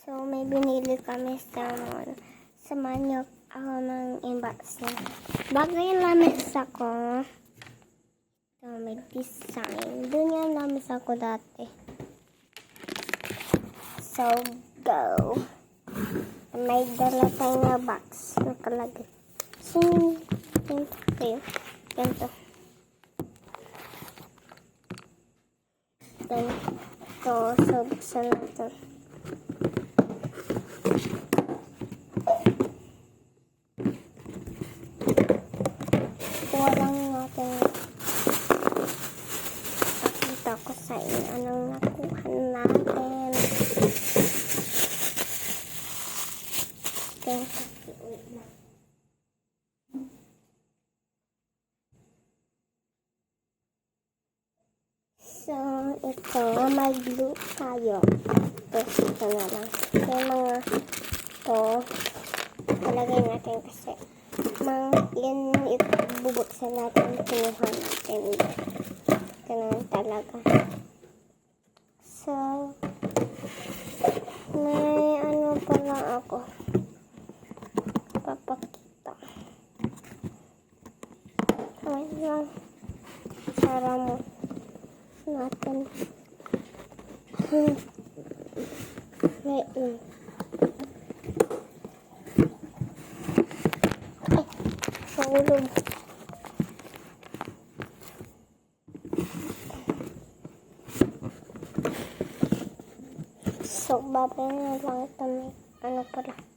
So, may binili kami sa mall. Samahan niyo ako ng unboxing. Bago yung lamesa ko. So, may design. Doon yung lamesa ko dati. So, go. May dala tayo na box. Nakalagay. So, ganito. Ganito. So, buksan natin. Kuha lang natin. Pakita ko sa inyo anong nakuha natin. So, ito, mag-glue tayo. Ito na lang. Yung mga ito, talagay natin kasi yan ibubuksan natin, kinuha natin. Ganun talaga. So, may ano pala ako papakita. Ay lang. Sara mo natin. Wait. Ay, mahulog. So, babay na lang ito. Ano pala.